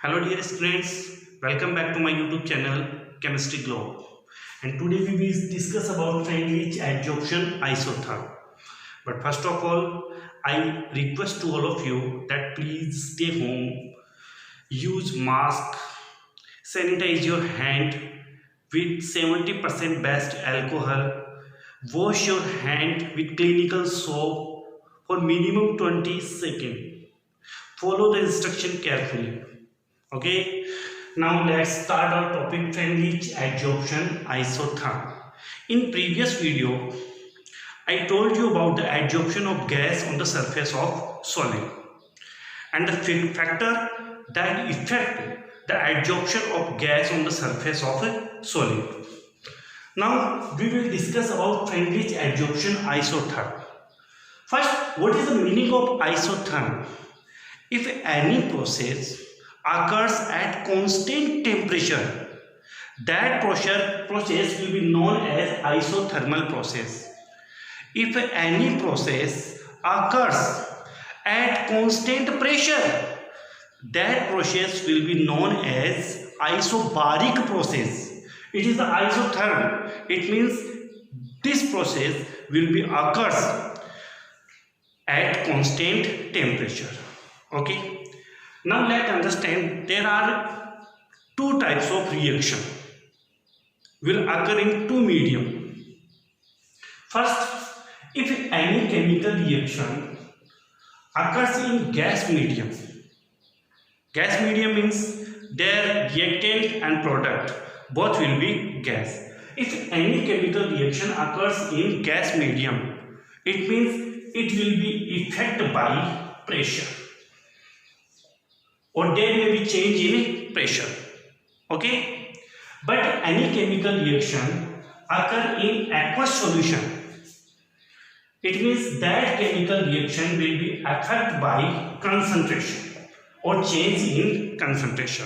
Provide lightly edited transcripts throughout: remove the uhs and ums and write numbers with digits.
Hello dear students, welcome back to my YouTube channel Chemistry Globe. And today we will discuss about French adsorption isotherm. But first of all, I request to all of you that please stay home, use mask, sanitize your hand with 70% best alcohol, wash your hand with clinical soap for minimum 20 seconds. Follow the instruction carefully. Okay, now let's start our topic French adsorption isotherm. In previous video, I told you about the adsorption of gas on the surface of solid and the factor that affect the adsorption of gas on the surface of a solid. Now we will discuss about French adsorption isotherm. First, what is the meaning of isotherm? If any process occurs at constant temperature, that process will be known as isothermal process. If any process occurs at constant pressure, that process will be known as isobaric process. It is the isotherm. It means this process will be occurs at constant temperature. Okay. Now let's understand there are two types of reaction will occur in two medium. First, if any chemical reaction occurs in gas medium means their reactant and product both will be gas. If any chemical reaction occurs in gas medium, it means it will be affected by pressure, or there may be change in pressure. Okay, but any chemical reaction occur in aqueous solution, it means that chemical reaction will be affected by concentration or change in concentration.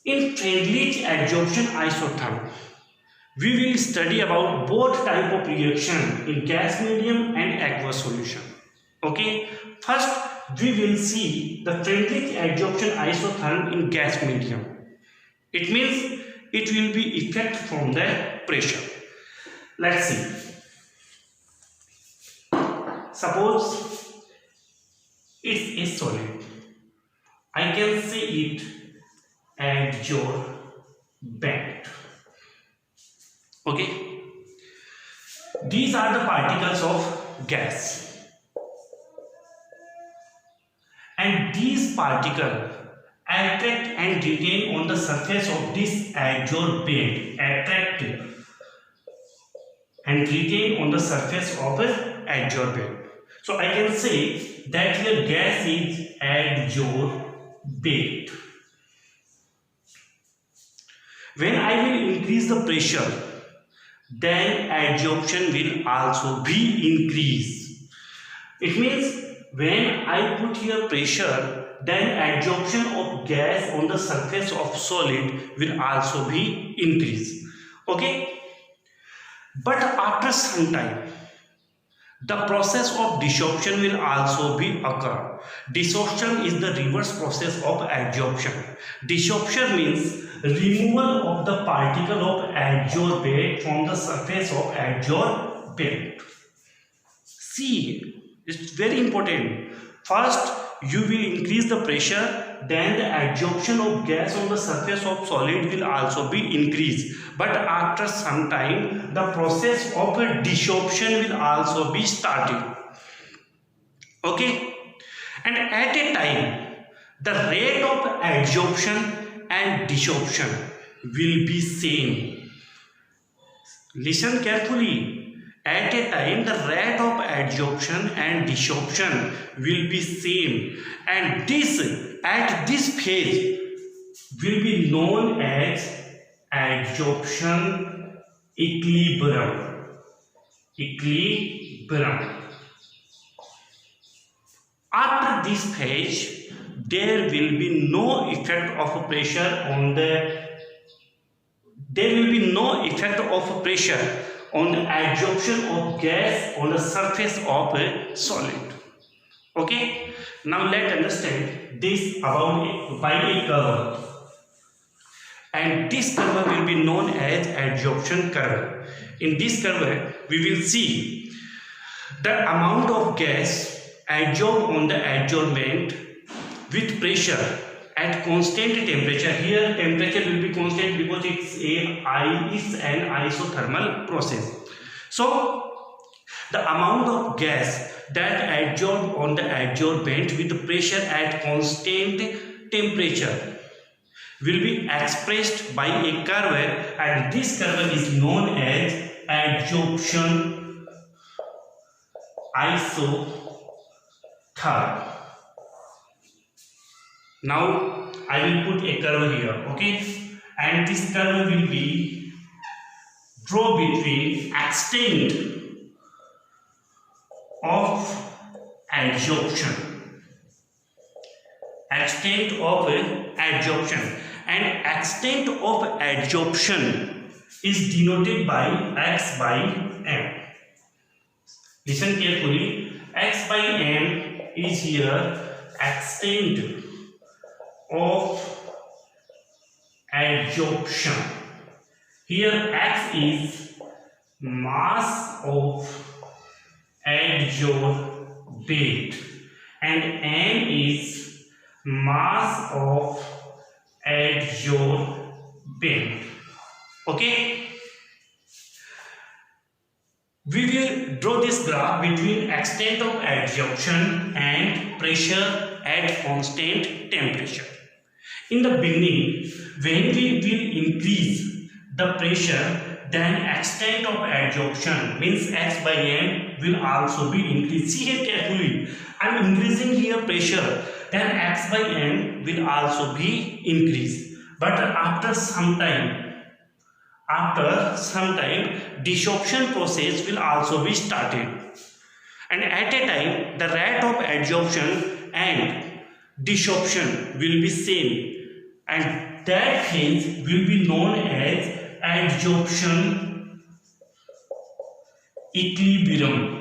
In French adsorption isotherm, we will study about both type of reaction in gas medium and aqueous solution. Okay, first we will see the French adsorption isotherm in gas medium. It means it will be effect from the pressure. Let's see. Suppose it's a solid. I can say it adsorbent. Okay. These are the particles of gas. And these particles attract and retain on the surface of this adsorbent, attract and retain on the surface of an adsorbent. So I can say that your gas is adsorbate. When I will increase the pressure, then adsorption will also be increased. It means when I put here pressure, then adsorption of gas on the surface of solid will also be increased. Okay, but after some time the process of desorption will also be occur. Desorption is the reverse process of adsorption. Desorption means removal of the particle of adsorbate from the surface of adsorbent. See, it's very important. First, you will increase the pressure, then the adsorption of gas on the surface of solid will also be increased. But after some time, the process of desorption will also be started. Okay? And at a time, the rate of adsorption and desorption will be same. Listen carefully. At a time, the rate of adsorption and desorption will be same, and this at this phase will be known as adsorption equilibrium. After this phase, there will be no effect of pressure on the on the adsorption of gas on the surface of a solid. Okay, now let's understand this about by a curve, and this curve will be known as adsorption curve. In this curve we will see the amount of gas adsorbed on the adsorbent with pressure at constant temperature. Here temperature will be constant because it's an isothermal process. So the amount of gas that adsorbed on the adsorbent with pressure at constant temperature will be expressed by a curve, and this curve is known as adsorption isotherm. Now I will put a curve here, okay, and this curve will be draw between extent of adsorption, and extent of adsorption is denoted by x by m. Listen carefully, x by m is here extent of adsorption. Here x is mass of adsorbate and m is mass of adsorbent. Okay, we will draw this graph between extent of adsorption and pressure at constant temperature. In the beginning, when we will increase the pressure, then extent of adsorption means x by m will also be increased. See here carefully, I am increasing here pressure, then x by m will also be increased. But after some time desorption process will also be started, and at a time the rate of adsorption and desorption will be same, and that phase will be known as adsorption equilibrium.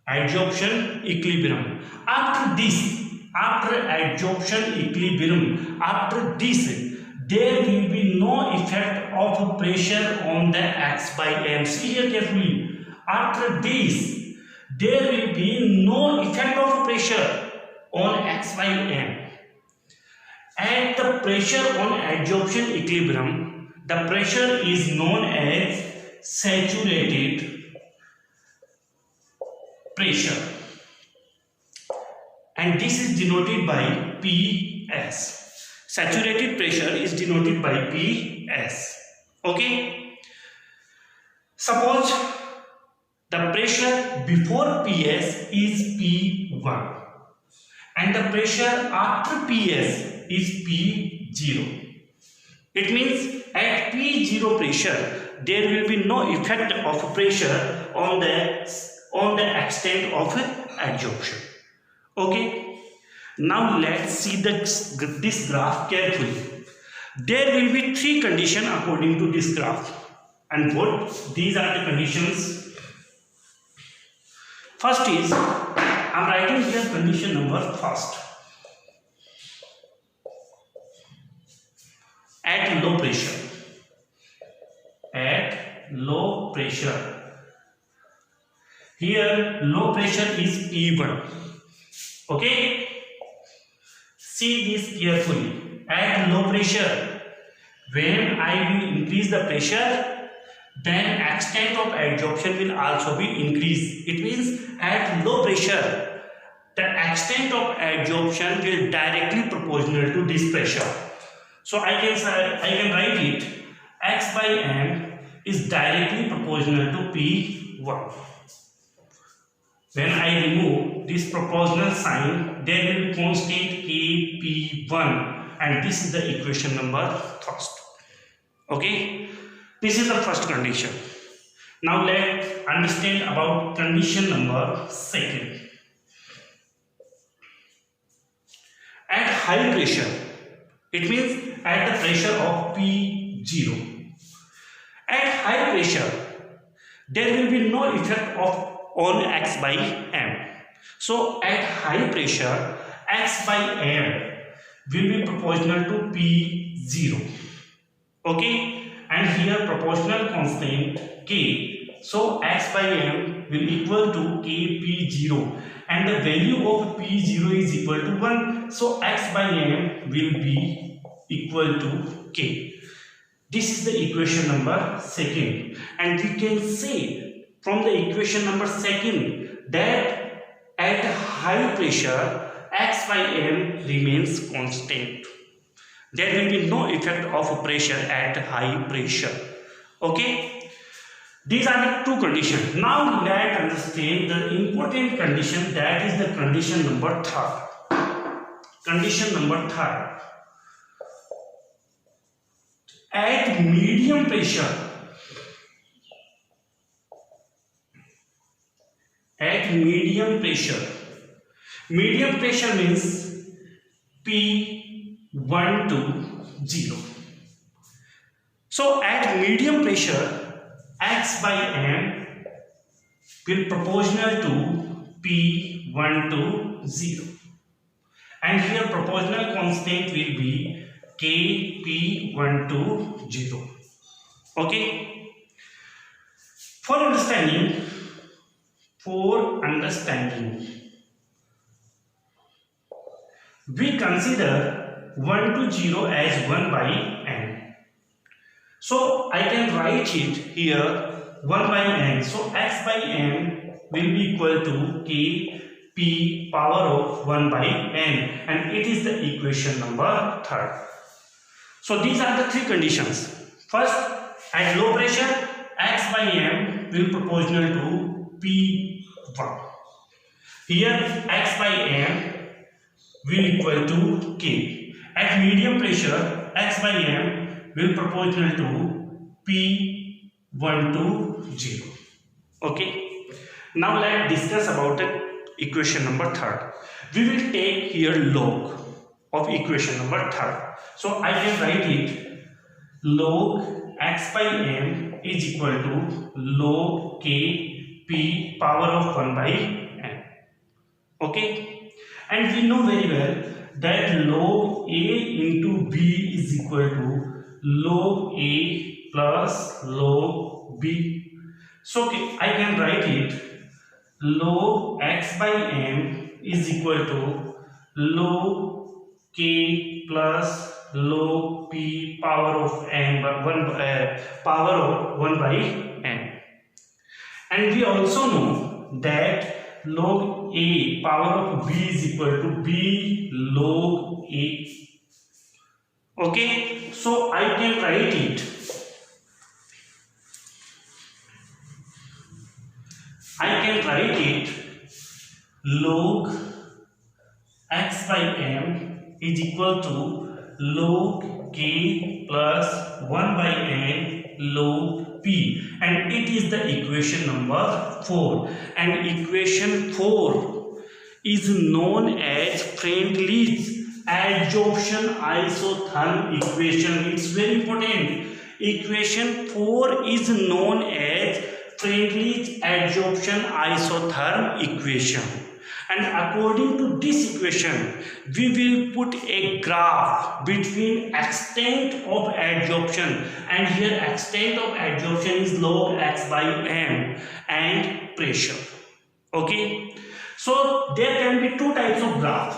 Adsorption equilibrium. After adsorption equilibrium, after this there will be no effect of pressure on the x by m. See here carefully, after this there will be no effect of pressure on x by m. At the pressure on adsorption equilibrium, the pressure is known as saturated pressure, and this is denoted by PS. Saturated pressure is denoted by PS. Okay, suppose the pressure before PS is P1 and the pressure after PS is P0. It means at P0 pressure there will be no effect of pressure on the extent of adsorption. Okay, now let's see this graph carefully. There will be three conditions according to this graph, and what these are the conditions. First is, I am writing here condition number first. At low pressure, here low pressure is P1. Okay, see this carefully. At low pressure, when I will increase the pressure, then extent of adsorption will also be increased. It means at low pressure the extent of adsorption will directly proportional to this pressure. So I can write it, x by m is directly proportional to P1. When I remove this proportional sign, there will be constant Kp1, and this is the equation number first. Okay, this is the first condition. Now let's understand about condition number second. At high pressure, it means at the pressure of P0. At high pressure, there will be no effect of on x by m. So at high pressure, x by m will be proportional to P0. Okay, and here proportional constant K. So x by m will equal to Kp0, and the value of P0 is equal to 1. So x by m will be equal to K. This is the equation number 2, and we can say from the equation number 2 that at high pressure x by m remains constant. There will be no effect of pressure at high pressure. Okay, these are the two conditions. Now let's understand the important condition, that is the condition number 3. Condition number 3. At medium pressure, medium pressure means P1 to 0. So at medium pressure, x by m will proportional to P1 to 0, and here proportional constant will be Kp1 to 0. Okay, for understanding, we consider 1 to 0 as 1 by n. So I can write it here 1 by n. So x by n will be equal to Kp power of 1 by n, and it is the equation number 3. So these are the 3 conditions. First, at low pressure, x by m will proportional to P1. Here x by m will equal to K. At medium pressure, x by m will proportional to P1 to 0. Okay. Now let's discuss about the equation number 3. We will take here log of equation number 3. So I can write it log x by m is equal to log Kp power of 1 by n. Okay, and we know very well that log a into b is equal to log a plus log b. So I can write it log x by m is equal to log k plus log p power of n by 1 by n. And we also know that log a power of b is equal to b log a. Okay, so I can write it log x by m is equal to log k plus 1 by n log p, and it is the equation number 4. And equation 4 is known as Freundlich's adsorption isotherm equation. It's very important. Equation 4 is known as Freundlich's adsorption isotherm equation. And according to this equation, we will put a graph between extent of adsorption, and here extent of adsorption is log x by m, and pressure. Okay, so there can be 2 types of graph.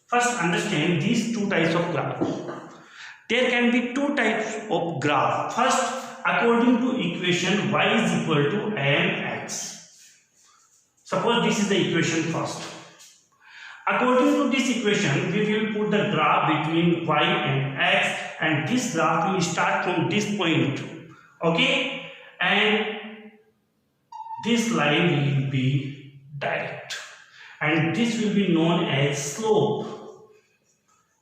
First, understand these 2 types of graph. There can be 2 types of graph. First, according to equation y is equal to mx. Suppose this is the equation first. According to this equation, we will put the graph between y and x, and this graph will start from this point. Okay, and this line will be direct, and this will be known as slope,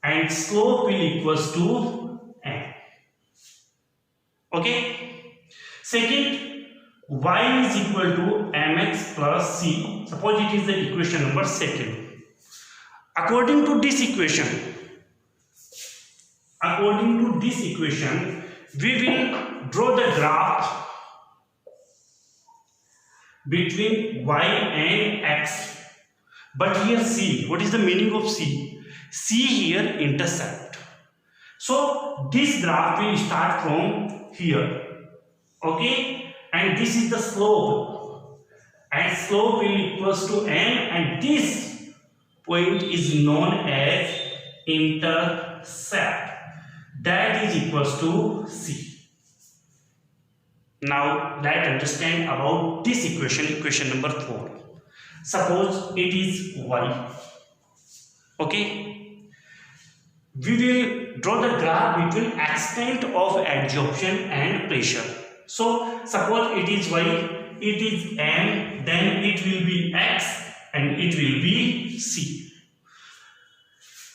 and slope will equals to n. Okay. Second, y is equal to mx plus c. Suppose it is the equation number 2. According to this equation, we will draw the graph between y and x. But here C, what is the meaning of C? C here intercept. So this graph will start from here, okay, and this is the slope, and slope will equals to n, and this point is known as intercept, that is equals to C. Now let's understand about this equation number 4. Suppose it is y, okay, we will draw the graph between extent of adsorption and pressure. So suppose it is y, it is m, then it will be x and it will be c.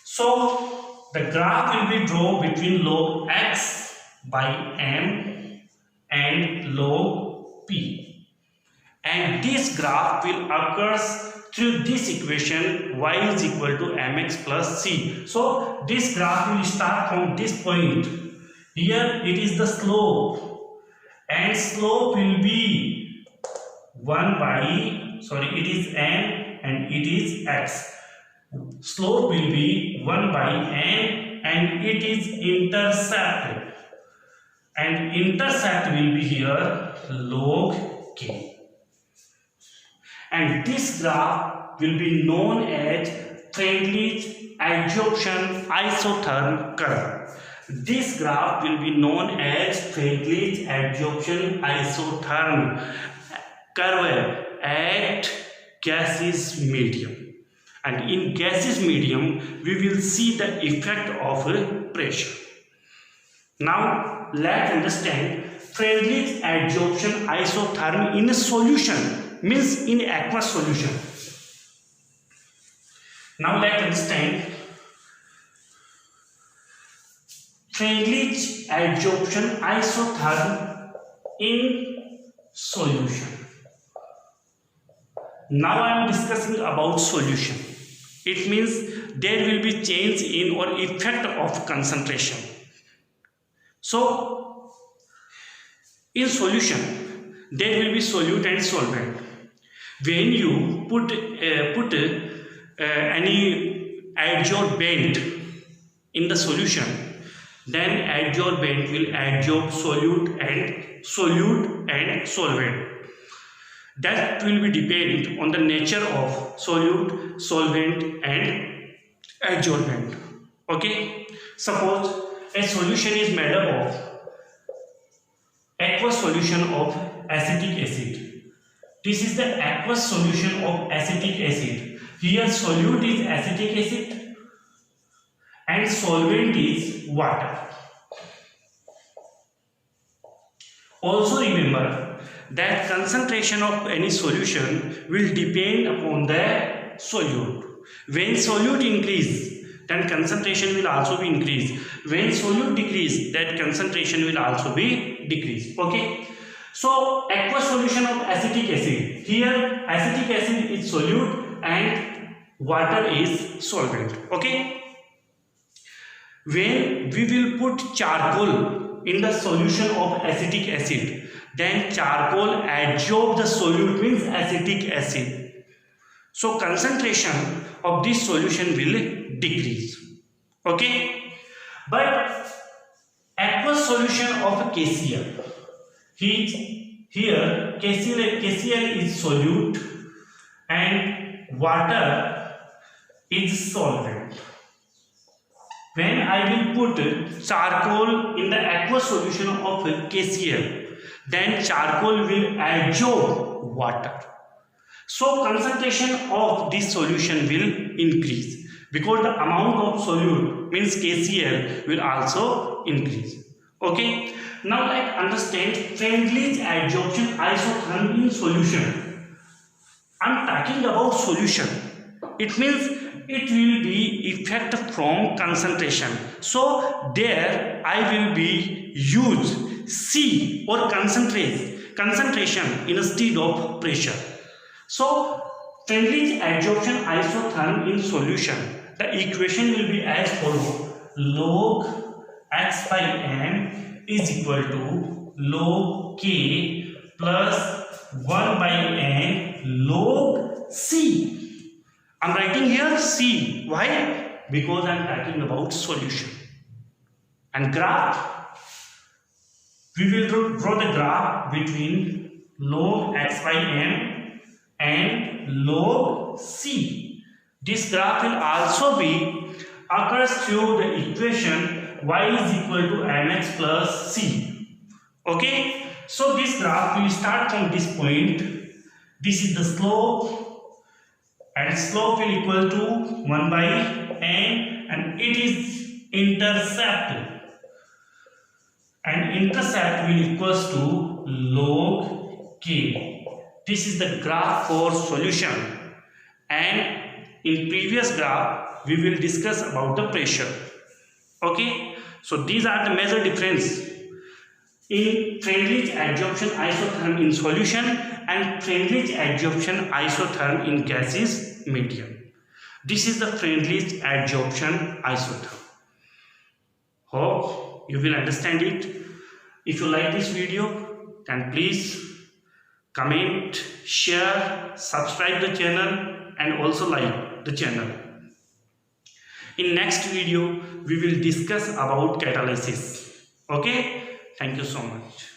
So the graph will be drawn between log x by m and log p, and this graph will occur through this equation y is equal to mx plus c. So this graph will start from this point. Here it is the slope, and slope will be 1 by, sorry, it is n and it is x. Slope will be 1 by n and it is intercept, and intercept will be here log k. And this graph will be known as Freundlich adsorption isotherm curve. This graph will be known as Freundlich adsorption isotherm curve at gaseous medium. And in gaseous medium, we will see the effect of pressure. Now, let's understand Freundlich adsorption isotherm in a solution, means in aqueous solution. Now let's understand Freundlich adsorption isotherm in solution. Now I am discussing about solution. It means there will be change in or effect of concentration. So in solution there will be solute and solvent. When you put any adsorbent in the solution, then adsorbent will adsorb solute and solvent. That will be depend on the nature of solute, solvent and adsorbent. Okay, suppose a solution is made up of aqueous solution of acetic acid. This is the aqueous solution of acetic acid. Here solute is acetic acid and solvent is water. Also remember that concentration of any solution will depend upon the solute. When solute increase, then concentration will also be increased. When solute decrease, that concentration will also be decreased. Okay. So aqueous solution of acetic acid. Here acetic acid is solute and water is solvent. Okay. When we will put charcoal in the solution of acetic acid, then charcoal adsorb the solute, means acetic acid. So concentration of this solution will decrease. Okay. But aqueous solution of KCl. Here KCl is solute and water is solvent. When I will put charcoal in the aqueous solution of KCl, then charcoal will adsorb water. So concentration of this solution will increase because the amount of solute, means KCl, will also increase. Okay. Now let's understand Freundlich adsorption isotherm in solution. I am talking about solution. It means it will be effect from concentration. So there I will be use C or concentration instead of pressure. So Freundlich adsorption isotherm in solution. The equation will be as follows: log x by m is equal to log k plus 1 by n log C. I'm writing here C. Why? Because I'm talking about solution. And graph, we will draw the graph between log x by m and log C. This graph will also be occurs through the equation y is equal to mx plus c. Okay, so this graph will start from this point. This is the slope, and slope will equal to 1 by n, and it is intercept, and intercept will equals to log k. This is the graph for solution, and in previous graph we will discuss about the pressure. Okay, so these are the major difference in Freundlich adsorption isotherm in solution and Freundlich adsorption isotherm in gaseous medium. This is the Freundlich adsorption isotherm. Hope you will understand it. If you like this video, then please comment, share, subscribe the channel, and also like the channel. In next video we will discuss about catalysis. Okay, thank you so much.